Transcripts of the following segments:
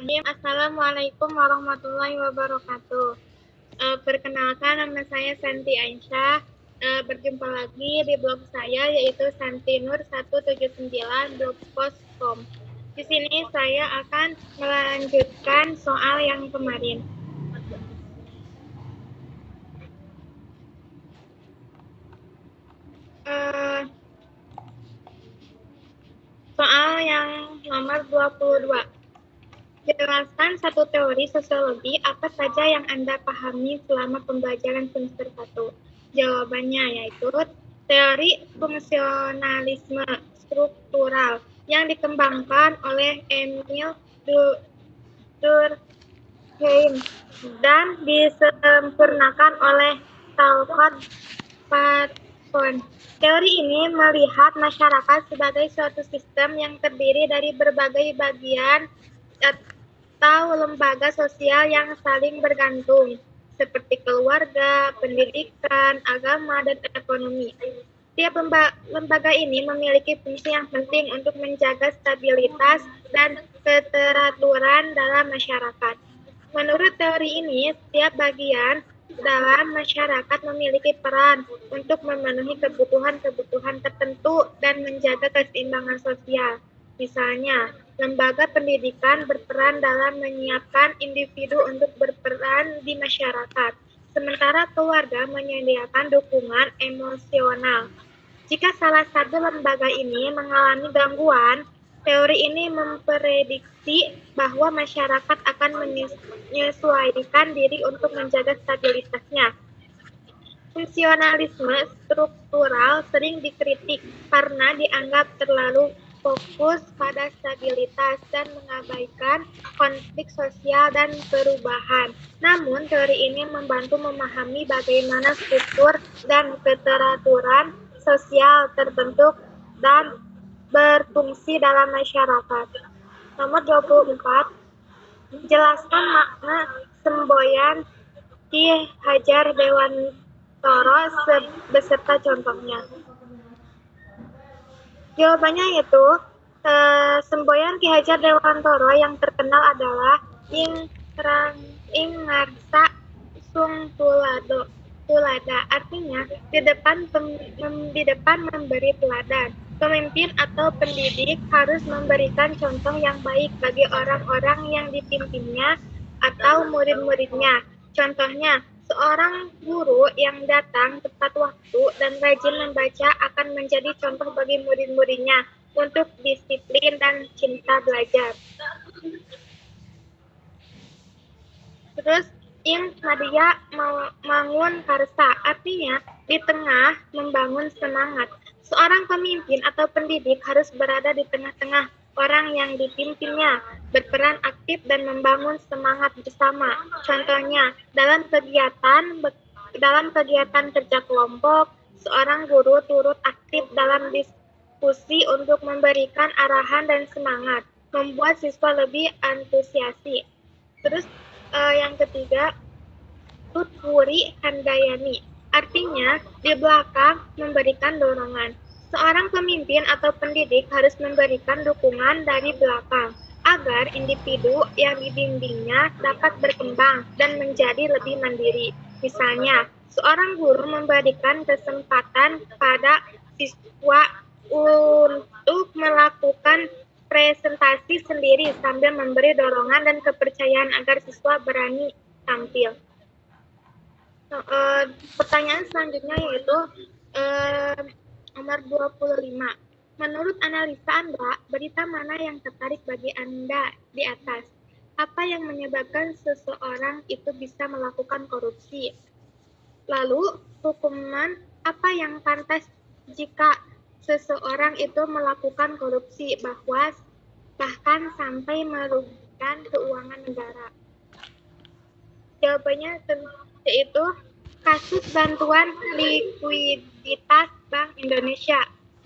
Assalamualaikum warahmatullahi wabarakatuh. Perkenalkan, nama saya Santi Aisyah. Berjumpa lagi di blog saya, yaitu santinur179blogspot.com. Di sini saya akan melanjutkan soal yang kemarin. Soal yang nomor 22. Jelaskan satu teori sosiologi apa saja yang Anda pahami selama pembelajaran semester 1. Jawabannya yaitu teori fungsionalisme struktural yang dikembangkan oleh Emil Durkheim dan disempurnakan oleh Talcott Paton. Teori ini melihat masyarakat sebagai suatu sistem yang terdiri dari berbagai bagian atau lembaga sosial yang saling bergantung, seperti keluarga, pendidikan, agama, dan ekonomi. Tiap lembaga ini memiliki fungsi yang penting untuk menjaga stabilitas dan keteraturan dalam masyarakat. Menurut teori ini, setiap bagian dalam masyarakat memiliki peran untuk memenuhi kebutuhan-kebutuhan tertentu dan menjaga keseimbangan sosial. Misalnya, lembaga pendidikan berperan dalam menyiapkan individu untuk berperan di masyarakat, sementara keluarga menyediakan dukungan emosional. Jika salah satu lembaga ini mengalami gangguan, teori ini memprediksi bahwa masyarakat akan menyesuaikan diri untuk menjaga stabilitasnya. Fungsionalisme struktural sering dikritik karena dianggap terlalu fokus pada stabilitas dan mengabaikan konflik sosial dan perubahan. Namun, teori ini membantu memahami bagaimana struktur dan keteraturan sosial terbentuk dan berfungsi dalam masyarakat. Nomor 24. Jelaskan makna semboyan Ki Hajar Dewantara beserta contohnya. Jawabannya yaitu semboyan Ki Hajar Dewantara yang terkenal adalah Ing Ngarsa Sung Tulada, artinya di depan memberi teladan. Pemimpin atau pendidik harus memberikan contoh yang baik bagi orang-orang yang dipimpinnya atau murid-muridnya. Contohnya, seorang guru yang datang tepat waktu dan rajin membaca akan menjadi contoh bagi murid-muridnya untuk disiplin dan cinta belajar. Terus, Ing Nadia Mangun Karsa, artinya di tengah membangun semangat. Seorang pemimpin atau pendidik harus berada di tengah-tengah orang yang dipimpinnya, berperan aktif dan membangun semangat bersama. Contohnya, dalam kegiatan kerja kelompok, seorang guru turut aktif dalam diskusi untuk memberikan arahan dan semangat, membuat siswa lebih antusiasi. Terus yang ketiga, Tutwuri Handayani, artinya di belakang memberikan dorongan. Seorang pemimpin atau pendidik harus memberikan dukungan dari belakang agar individu yang dibimbingnya dapat berkembang dan menjadi lebih mandiri. Misalnya, seorang guru memberikan kesempatan pada siswa untuk melakukan presentasi sendiri sambil memberi dorongan dan kepercayaan agar siswa berani tampil. Pertanyaan selanjutnya yaitu nomor 25. Menurut analisa Anda, berita mana yang tertarik bagi Anda di atas? Apa yang menyebabkan seseorang itu bisa melakukan korupsi? Lalu, hukuman apa yang pantas jika seseorang itu melakukan korupsi bahkan sampai merugikan keuangan negara? Jawabannya yaitu kasus bantuan likuiditas Bank Indonesia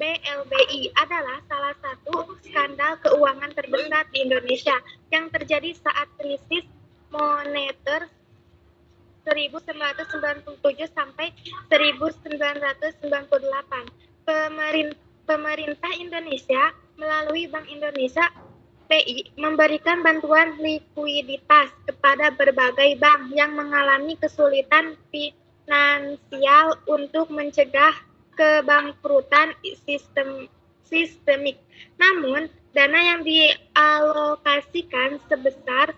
(BLBI) adalah salah satu skandal keuangan terbesar di Indonesia yang terjadi saat krisis moneter 1997 sampai 1998. Pemerintah Indonesia melalui Bank Indonesia BLPI memberikan bantuan likuiditas kepada berbagai bank yang mengalami kesulitan finansial untuk mencegah kebangkrutan sistemik. Namun, dana yang dialokasikan sebesar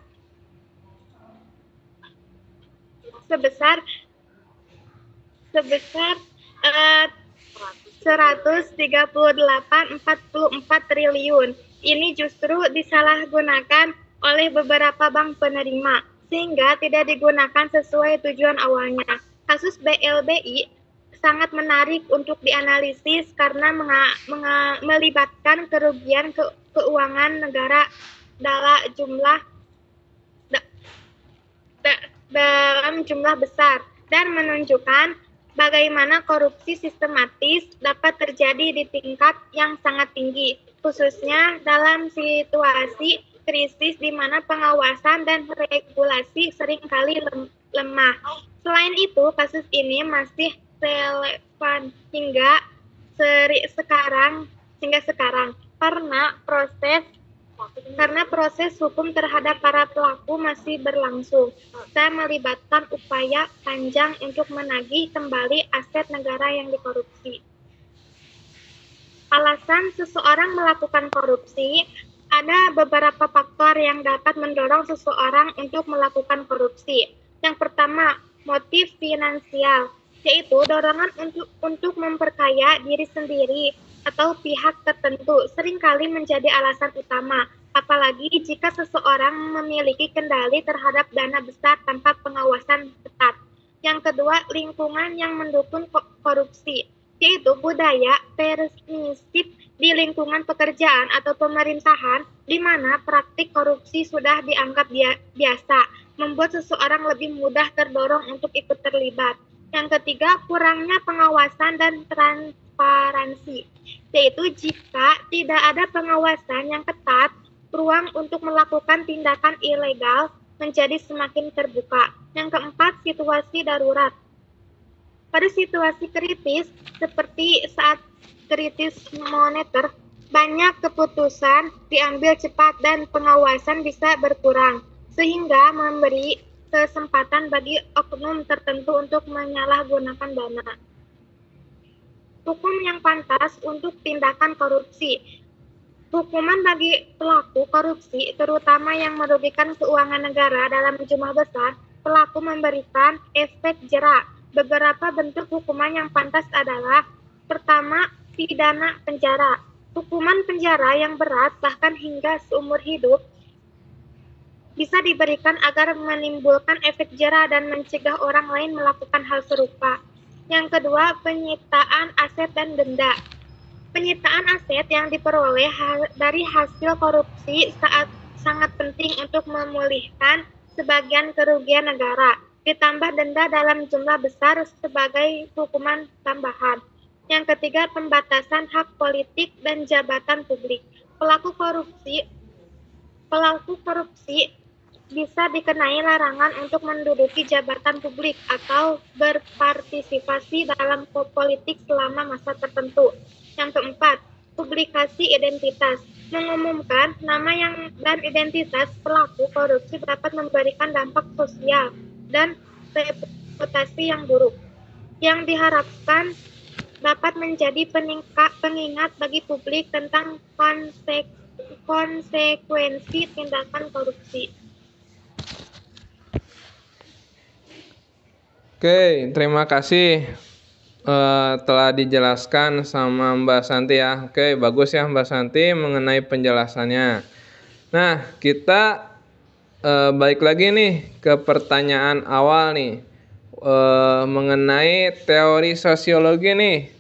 138,44 triliun. Ini justru disalahgunakan oleh beberapa bank penerima, sehingga tidak digunakan sesuai tujuan awalnya. Kasus BLBI sangat menarik untuk dianalisis karena melibatkan kerugian keuangan negara dalam jumlah besar dan menunjukkan bagaimana korupsi sistematis dapat terjadi di tingkat yang sangat tinggi, khususnya dalam situasi krisis di mana pengawasan dan regulasi seringkali lemah. Selain itu, kasus ini masih relevan hingga sekarang karena proses hukum terhadap para pelaku masih berlangsung dan melibatkan upaya panjang untuk menagih kembali aset negara yang dikorupsi. Alasan seseorang melakukan korupsi, ada beberapa faktor yang dapat mendorong seseorang untuk melakukan korupsi. Yang pertama, motif finansial, yaitu dorongan untuk memperkaya diri sendiri atau pihak tertentu seringkali menjadi alasan utama, apalagi jika seseorang memiliki kendali terhadap dana besar tanpa pengawasan ketat. Yang kedua, lingkungan yang mendukung korupsi, yaitu budaya permisif di lingkungan pekerjaan atau pemerintahan di mana praktik korupsi sudah dianggap biasa, membuat seseorang lebih mudah terdorong untuk ikut terlibat. Yang ketiga, kurangnya pengawasan dan transparansi, yaitu jika tidak ada pengawasan yang ketat, ruang untuk melakukan tindakan ilegal menjadi semakin terbuka. Yang keempat, situasi darurat. Pada situasi kritis, seperti saat krisis moneter, banyak keputusan diambil cepat dan pengawasan bisa berkurang, sehingga memberi kesempatan bagi oknum tertentu untuk menyalahgunakan dana. Hukum yang pantas untuk tindakan korupsi. Hukuman bagi pelaku korupsi, terutama yang merugikan keuangan negara dalam jumlah besar, pelaku memberikan efek jera. Beberapa bentuk hukuman yang pantas adalah: pertama, pidana penjara. Hukuman penjara yang berat, bahkan hingga seumur hidup, bisa diberikan agar menimbulkan efek jera dan mencegah orang lain melakukan hal serupa. Yang kedua, penyitaan aset dan denda. Penyitaan aset yang diperoleh dari hasil korupsi sangat penting untuk memulihkan sebagian kerugian negara, ditambah denda dalam jumlah besar sebagai hukuman tambahan. Yang ketiga, pembatasan hak politik dan jabatan publik. Pelaku korupsi bisa dikenai larangan untuk menduduki jabatan publik atau berpartisipasi dalam politik selama masa tertentu. Yang keempat, publikasi identitas. Mengumumkan nama dan identitas pelaku korupsi dapat memberikan dampak sosial dan reputasi yang buruk, yang diharapkan dapat menjadi pengingat bagi publik tentang konsekuensi tindakan korupsi. Oke, terima kasih telah dijelaskan sama Mbak Santi ya. Oke, bagus ya Mbak Santi mengenai penjelasannya. Nah, kita balik lagi nih ke pertanyaan awal nih, mengenai teori sosiologi nih,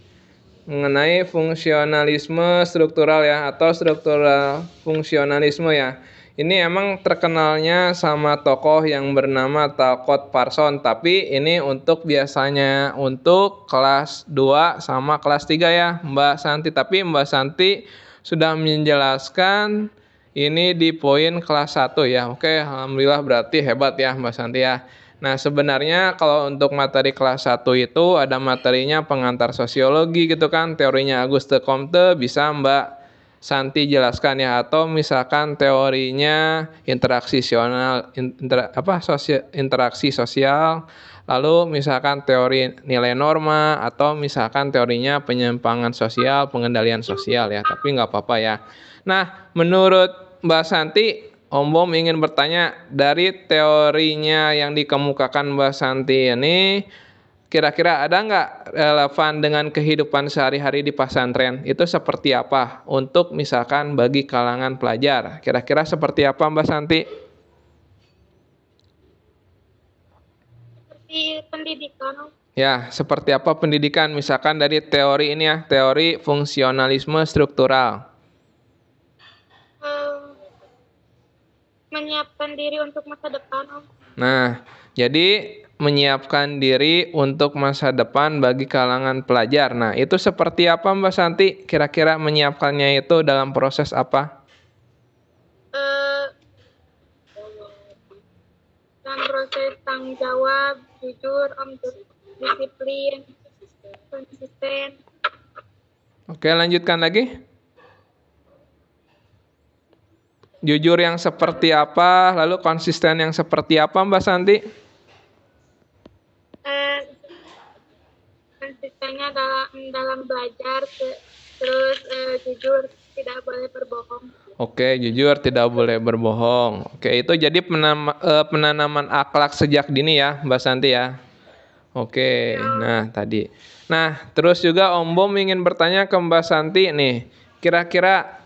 mengenai fungsionalisme struktural ya, atau struktural fungsionalisme ya. Ini emang terkenalnya sama tokoh yang bernama Talcott Parsons, tapi ini biasanya untuk kelas 2 sama kelas 3 ya Mbak Santi. Tapi Mbak Santi sudah menjelaskan ini di poin kelas 1 ya. Oke, alhamdulillah, berarti hebat ya Mbak Santi ya. Nah, sebenarnya kalau untuk materi kelas 1 itu ada materinya pengantar sosiologi gitu kan, teorinya Auguste Comte, bisa Mbak Santi jelaskan ya, atau misalkan teorinya interaksi interaksi sosial, lalu misalkan teori nilai norma, atau misalkan teorinya penyimpangan sosial, pengendalian sosial ya, tapi nggak apa-apa ya. Nah, menurut Mbak Santi, Om Bom ingin bertanya, dari teorinya yang dikemukakan Mbak Santi ini, kira-kira ada nggak relevan dengan kehidupan sehari-hari di pesantren? Itu seperti apa untuk misalkan bagi kalangan pelajar? Kira-kira seperti apa Mbak Santi? Seperti pendidikan. Ya, seperti apa pendidikan? Misalkan dari teori ini ya, teori fungsionalisme struktural. Menyiapkan diri untuk masa depan, Om. Nah, jadi menyiapkan diri untuk masa depan bagi kalangan pelajar. Nah, itu seperti apa Mbak Santi? Kira-kira menyiapkannya itu dalam proses apa? Dalam proses tanggung jawab, jujur, Om, disiplin, konsisten. Oke, lanjutkan lagi. Jujur yang seperti apa, lalu konsisten yang seperti apa Mbak Santi? Konsistennya dalam belajar, terus jujur, tidak boleh berbohong. Oke, jujur tidak boleh berbohong. Oke, itu jadi penanaman akhlak sejak dini ya Mbak Santi ya. Oke, nah tadi. Nah, terus juga Om Bom ingin bertanya ke Mbak Santi nih, kira-kira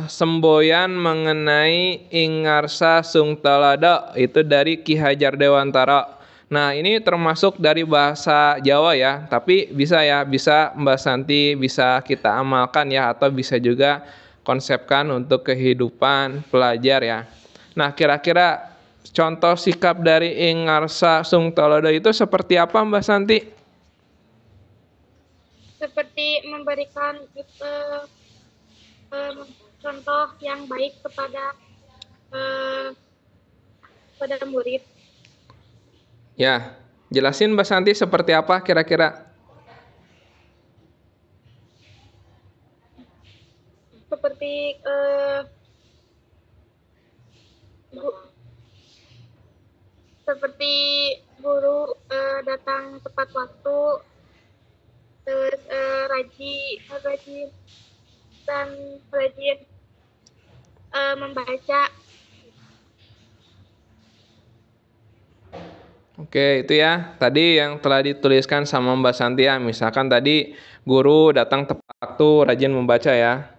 semboyan mengenai Ingarsa Sungtalada itu dari Ki Hajar Dewantara. Nah, ini termasuk dari bahasa Jawa ya, tapi bisa ya, bisa Mbak Santi bisa kita amalkan ya, atau bisa juga konsepkan untuk kehidupan pelajar ya. Nah, kira-kira contoh sikap dari Ingarsa Sungtalada itu seperti apa Mbak Santi? Seperti memberikan contoh yang baik kepada murid. Ya, jelasin Mbak Santi seperti apa kira-kira? Seperti guru datang tepat waktu, terus rajin membaca. Oke, itu ya. Tadi yang telah dituliskan sama Mbak Santi ya. Misalkan tadi guru datang tepat waktu, rajin membaca ya.